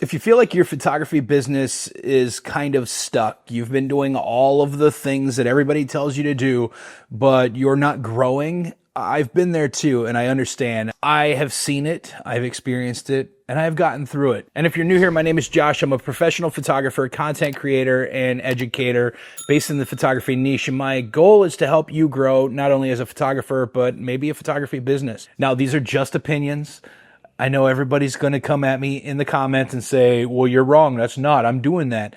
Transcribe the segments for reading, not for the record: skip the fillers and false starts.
If you feel like your photography business is kind of stuck, you've been doing all of the things that everybody tells you to do, but you're not growing, I've been there too, and I understand. I have seen it, I've experienced it, and I've gotten through it. And if you're new here, my name is Josh. I'm a professional photographer, content creator, and educator based in the photography niche. And my goal is to help you grow not only as a photographer, but maybe a photography business. Now, these are just opinions. I know everybody's going to come at me in the comments and say, well, you're wrong. That's not. I'm doing that.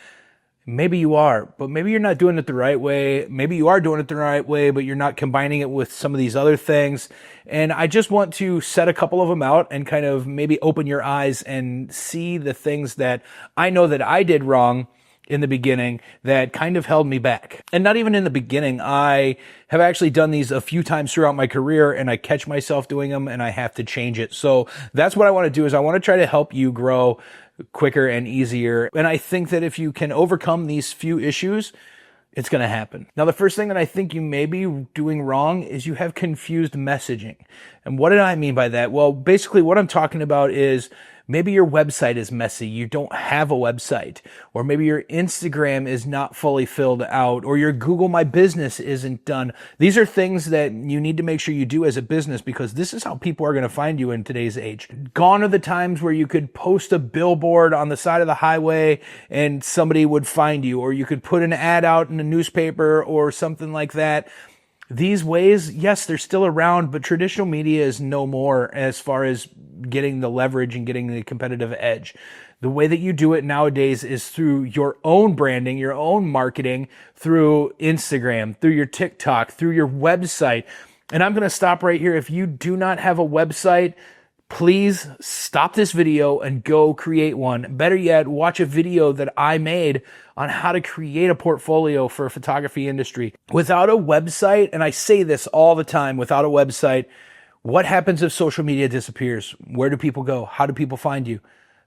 Maybe you are, but maybe you're not doing it the right way. Maybe you are doing it the right way, but you're not combining it with some of these other things. And I just want to set a couple of them out and kind of maybe open your eyes and see the things that I know that I did wrong in the beginning that kind of held me back. And not even in the beginning. I have actually done these a few times throughout my career, and I catch myself doing them and I have to change it. So that's what I want to do, is I want to try to help you grow quicker and easier. And I think that if you can overcome these few issues, it's going to happen. Now, the first thing that I think you may be doing wrong is you have confused messaging. And what did I mean by that? Well, basically what I'm talking about is maybe your website is messy. You don't have a website. Or maybe your Instagram is not fully filled out, or your Google My Business isn't done. These are things that you need to make sure you do as a business, because this is how people are going to find you in today's age. Gone are the times where you could post a billboard on the side of the highway and somebody would find you, or you could put an ad out in a newspaper or something like that. These ways, yes, they're still around, but traditional media is no more as far as getting the leverage and getting the competitive edge. The way that you do it nowadays is through your own branding, your own marketing, through Instagram, through your TikTok, through your website. And I'm going to stop right here. If you do not have a website, please stop this video and go create one. Better yet, watch a video that I made on how to create a portfolio for a photography industry. Without a website, and I say this all the time, without a website, what happens if social media disappears? Where do people go? How do people find you?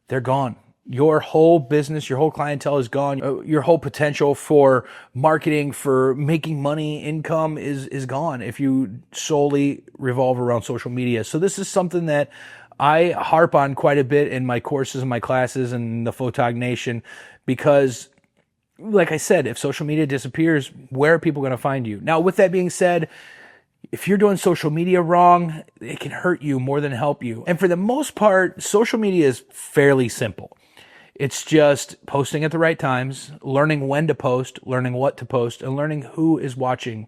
They're gone. Your whole business, your whole clientele is gone. Your whole potential for marketing, for making money, income is gone if you solely revolve around social media. So this is something that I harp on quite a bit in my courses and my classes and the PhotogNation, because like I said, if social media disappears, where are people going to find you? Now, with that being said, if you're doing social media wrong, it can hurt you more than help you. And for the most part, social media is fairly simple. It's just posting at the right times, learning when to post, learning what to post, and learning who is watching.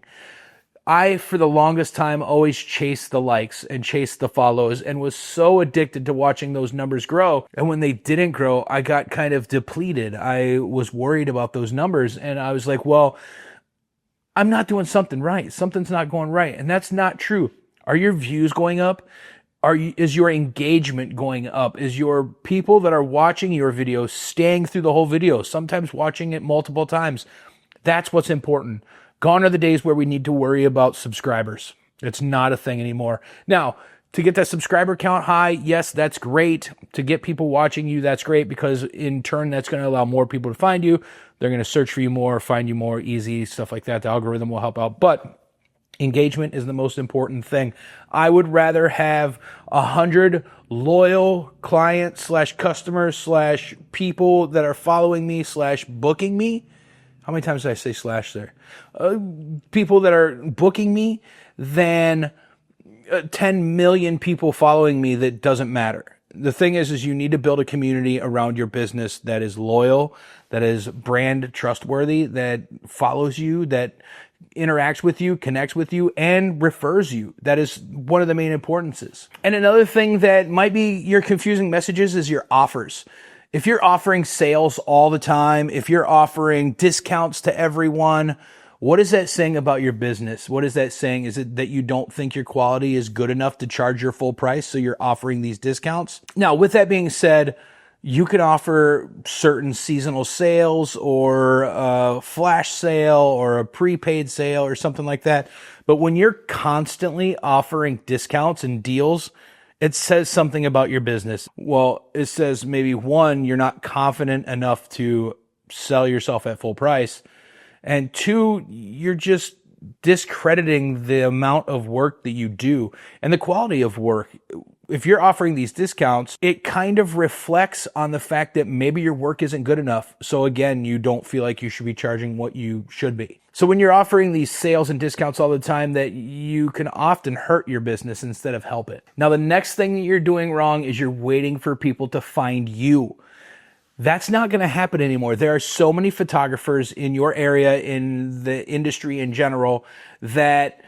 I, for the longest time, always chased the likes and chased the follows and was so addicted to watching those numbers grow. And when they didn't grow, I got kind of depleted. I was worried about those numbers, and I was like, well, I'm not doing something right. Something's not going right. And that's not true. Are your views going up? Is your engagement going up? Is your people that are watching your video staying through the whole video, sometimes watching it multiple times? That's what's important. Gone are the days where we need to worry about subscribers. It's not a thing anymore. Now, to get that subscriber count high, yes, that's great. To get people watching you, that's great, because in turn, that's going to allow more people to find you. They're going to search for you more, find you more easy, stuff like that. The algorithm will help out. But engagement is the most important thing. I would rather have 100 loyal clients / customers / people that are following me / booking me. How many times did I say / there? People that are booking me than 10 million people following me that doesn't matter. The thing is you need to build a community around your business that is loyal, that is brand trustworthy, that follows you, that interacts with you, connects with you, and refers you. That is one of the main importances. And another thing that might be your confusing messages is your offers. If you're offering sales all the time, if you're offering discounts to everyone, what is that saying about your business? What is that saying? Is it that you don't think your quality is good enough to charge your full price, so you're offering these discounts? Now, with that being said, you can offer certain seasonal sales or a flash sale or a prepaid sale or something like that. But when you're constantly offering discounts and deals, it says something about your business. Well, it says maybe one, you're not confident enough to sell yourself at full price. And two, you're just discrediting the amount of work that you do and the quality of work. if you're offering these discounts, it kind of reflects on the fact that maybe your work isn't good enough. So again, you don't feel like you should be charging what you should be. So when you're offering these sales and discounts all the time, that you can often hurt your business instead of help it. Now, the next thing that you're doing wrong is you're waiting for people to find you. That's not going to happen anymore. There are so many photographers in your area, in the industry in general, that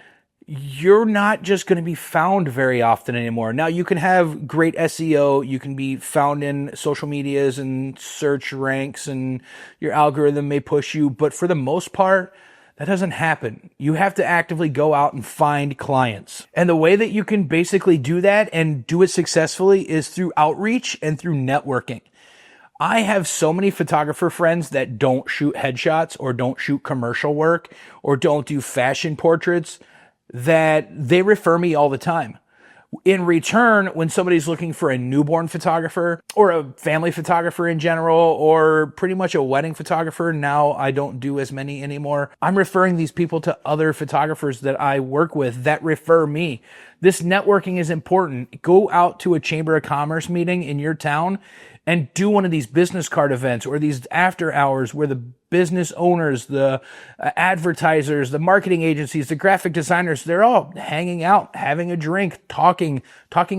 you're not just going to be found very often anymore. Now, you can have great SEO. You can be found in social medias and search ranks, and your algorithm may push you. But for the most part, that doesn't happen. You have to actively go out and find clients. And the way that you can basically do that and do it successfully is through outreach and through networking. I have so many photographer friends that don't shoot headshots or don't shoot commercial work or don't do fashion portraits, that they refer me all the time. In return, when somebody's looking for a newborn photographer or a family photographer in general, or pretty much a wedding photographer, now I don't do as many anymore, I'm referring these people to other photographers that I work with that refer me. This networking is important. Go out to a Chamber of Commerce meeting in your town and do one of these business card events or these after hours where the business owners, the advertisers, the marketing agencies, the graphic designers, they're all hanging out, having a drink, talking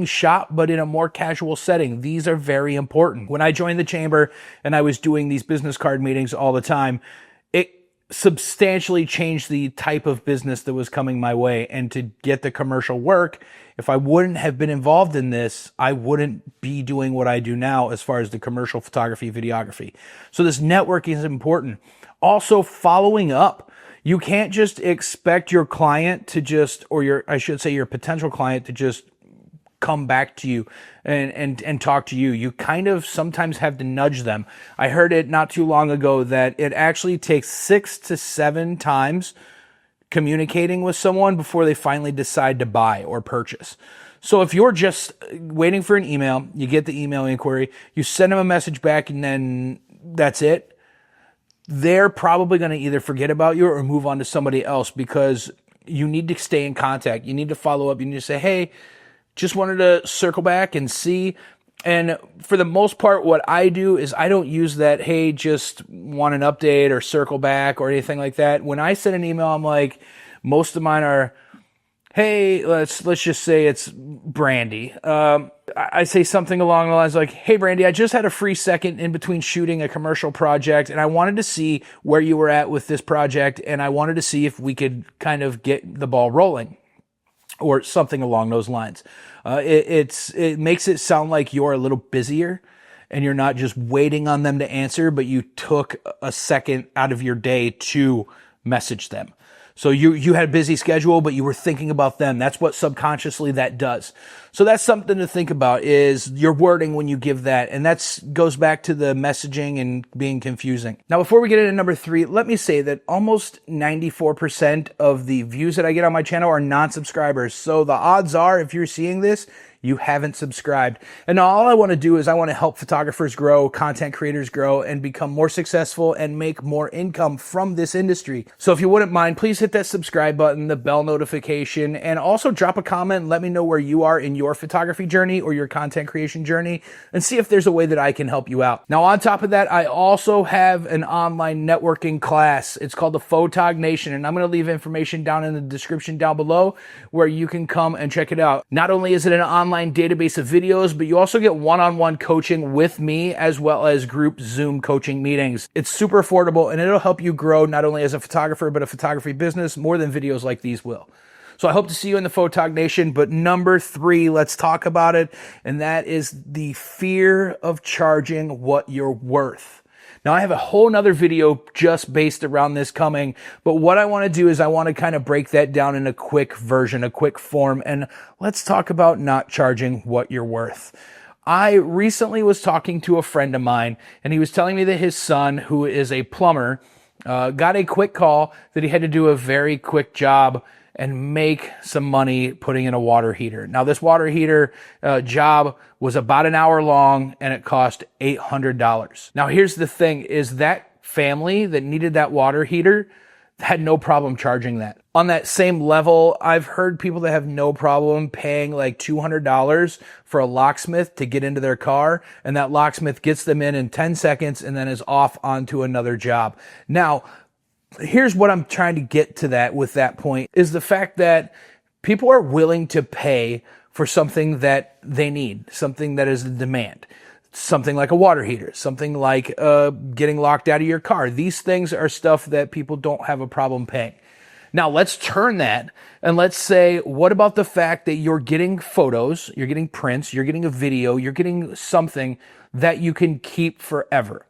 shop, but in a more casual setting. These are very important. When I joined the chamber and I was doing these business card meetings all the time, it substantially changed the type of business that was coming my way. And to get the commercial work, if I wouldn't have been involved in this, I wouldn't be doing what I do now as far as the commercial photography, videography. So this networking is important. Also, following up. You can't just expect your client to just, or your potential client to just come back to you and talk to you. You kind of sometimes have to nudge them. I heard it not too long ago that it actually takes 6 to 7 times communicating with someone before they finally decide to buy or purchase. So if you're just waiting for an email, you get the email inquiry, you send them a message back, and then that's it, they're probably going to either forget about you or move on to somebody else, because you need to stay in contact. You need to follow up. You need to say, hey, just wanted to circle back and see. And for the most part, what I do is I don't use that, hey, just want an update or circle back or anything like that. When I send an email, I'm like, most of mine are, hey, let's just say it's Brandy. I say something along the lines like, hey, Brandy, I just had a free second in between shooting a commercial project, and I wanted to see where you were at with this project, and I wanted to see if we could kind of get the ball rolling, or something along those lines. It makes it sound like you're a little busier and you're not just waiting on them to answer, but you took a second out of your day to message them. So you had a busy schedule, but you were thinking about them. That's what subconsciously that does. So that's something to think about, is your wording when you give that. And that goes back to the messaging and being confusing. Now, before we get into number 3, let me say that almost 94% of the views that I get on my channel are non-subscribers. So the odds are, if you're seeing this, you haven't subscribed. And all I want to do is I want to help photographers grow, content creators grow, and become more successful and make more income from this industry. So if you wouldn't mind, please hit that subscribe button, the bell notification, and also drop a comment and let me know where you are in your photography journey or your content creation journey, and see if there's a way that I can help you out. Now, on top of that, I also have an online networking class. It's called the PhotogNation, and I'm going to leave information down in the description down below where you can come and check it out. Not only is it an online database of videos, but you also get one-on-one coaching with me, as well as group Zoom coaching meetings. It's super affordable, and it'll help you grow not only as a photographer, but a photography business more than videos like these will. So I hope to see you in the PhotogNation. But number 3, let's talk about it. And that is the fear of charging what you're worth. Now, I have a whole nother video just based around this coming, but what I want to do is I want to kind of break that down in a quick version, a quick form, and let's talk about not charging what you're worth. I recently was talking to a friend of mine, and he was telling me that his son, who is a plumber, got a quick call that he had to do a very quick job and make some money putting in a water heater. Now, this water heater job was about an hour long, and it cost $800. Now, here's the thing, is that family that needed that water heater, had no problem charging that. On that same level, I've heard people that have no problem paying like $200 for a locksmith to get into their car, and that locksmith gets them in 10 seconds and then is off onto another job. Now, here's what I'm trying to get to that with that point is the fact that people are willing to pay for something that they need, something that is a demand. Something like a water heater, something like getting locked out of your car. These things are stuff that people don't have a problem paying. Now let's turn that and let's say, what about the fact that you're getting photos, you're getting prints, you're getting a video, you're getting something that you can keep forever,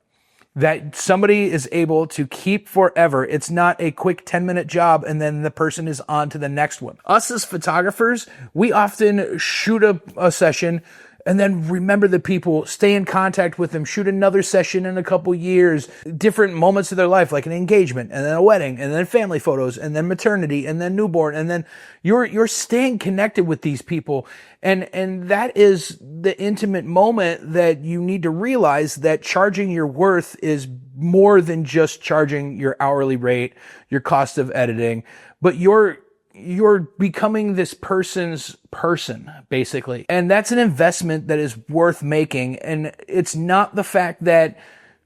that somebody is able to keep forever. It's not a quick 10-minute job and then the person is on to the next one. Us as photographers, we often shoot a session and then remember the people, stay in contact with them, shoot another session in a couple years, different moments of their life, like an engagement and then a wedding and then family photos and then maternity and then newborn. And then you're staying connected with these people. And that is the intimate moment that you need to realize that charging your worth is more than just charging your hourly rate, your cost of editing, but you're becoming this person's person, basically. And that's an investment that is worth making. And it's not the fact that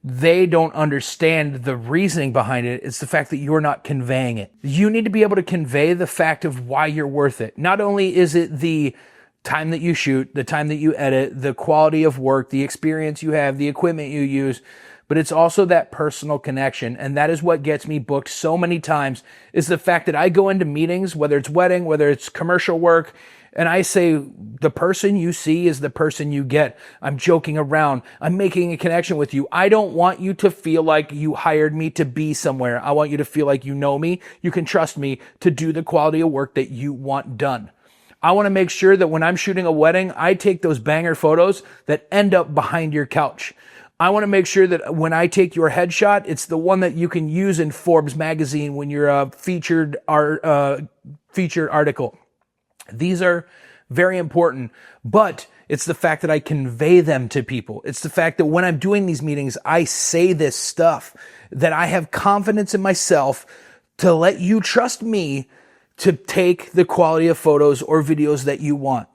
they don't understand the reasoning behind it. It's the fact that you're not conveying it. You need to be able to convey the fact of why you're worth it. Not only is it the time that you shoot, the time that you edit, the quality of work, the experience you have, the equipment you use, but it's also that personal connection. And that is what gets me booked so many times is the fact that I go into meetings, whether it's wedding, whether it's commercial work, and I say, the person you see is the person you get. I'm joking around. I'm making a connection with you. I don't want you to feel like you hired me to be somewhere. I want you to feel like you know me. You can trust me to do the quality of work that you want done. I want to make sure that when I'm shooting a wedding, I take those banger photos that end up behind your couch. I want to make sure that when I take your headshot, it's the one that you can use in Forbes magazine when you're a featured article. These are very important, but it's the fact that I convey them to people. It's the fact that when I'm doing these meetings, I say this stuff, that I have confidence in myself to let you trust me to take the quality of photos or videos that you want.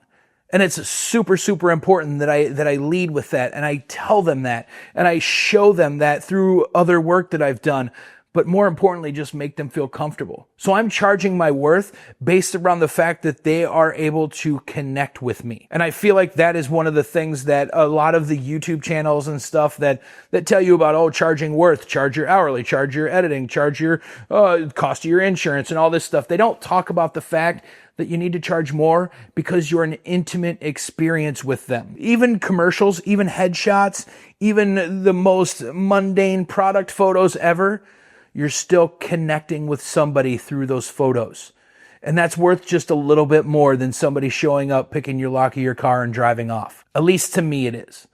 And it's super, super important that I lead with that and I tell them that and I show them that through other work that I've done. But more importantly, just make them feel comfortable. So I'm charging my worth based around the fact that they are able to connect with me. And I feel like that is one of the things that a lot of the YouTube channels and stuff that tell you about, charging worth, charge your hourly, charge your editing, charge your cost of your insurance and all this stuff. They don't talk about the fact that you need to charge more because you're an intimate experience with them. Even commercials, even headshots, even the most mundane product photos ever, you're still connecting with somebody through those photos. And that's worth just a little bit more than somebody showing up, picking your lock of your car and driving off. At least to me it is.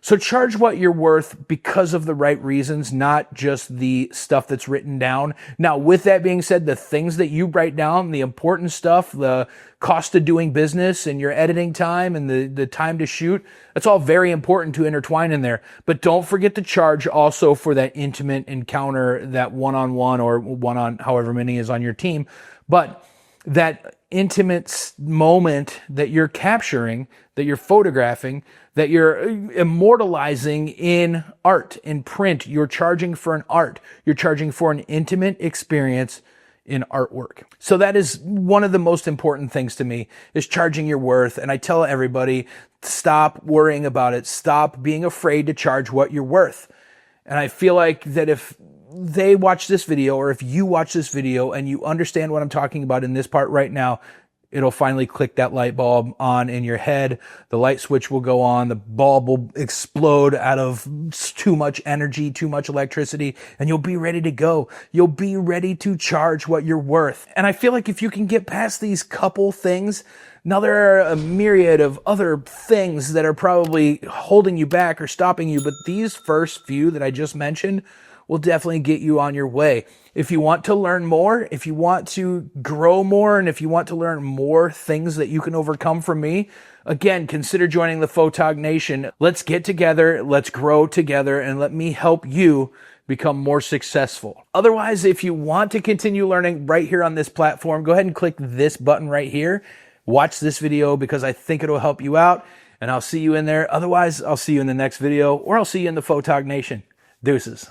So charge what you're worth because of the right reasons, not just the stuff that's written down. Now, with that being said, the things that you write down, the important stuff, the cost of doing business and your editing time and the time to shoot, that's all very important to intertwine in there. But don't forget to charge also for that intimate encounter, that one-on-one or one-on however many is on your team. But that intimate moment that you're capturing, that you're photographing, that you're immortalizing in art, in print. You're charging for an art. You're charging for an intimate experience in artwork. So that is one of the most important things to me, is charging your worth. And I tell everybody, stop worrying about it. Stop being afraid to charge what you're worth. And I feel like that if they watch this video, or if you watch this video and you understand what I'm talking about in this part right now, it'll finally click that light bulb on in your head. The light switch will go on. The bulb will explode out of too much energy, too much electricity, and you'll be ready to go. You'll be ready to charge what you're worth. And I feel like if you can get past these couple things, now there are a myriad of other things that are probably holding you back or stopping you, but these first few that I just mentioned will definitely get you on your way. If you want to learn more, if you want to grow more, and if you want to learn more things that you can overcome from me, again, consider joining the PhotogNation. Let's get together, let's grow together, and let me help you become more successful. Otherwise, if you want to continue learning right here on this platform, go ahead and click this button right here. Watch this video because I think it'll help you out, and I'll see you in there. Otherwise, I'll see you in the next video, or I'll see you in the Photog Nation. Deuces.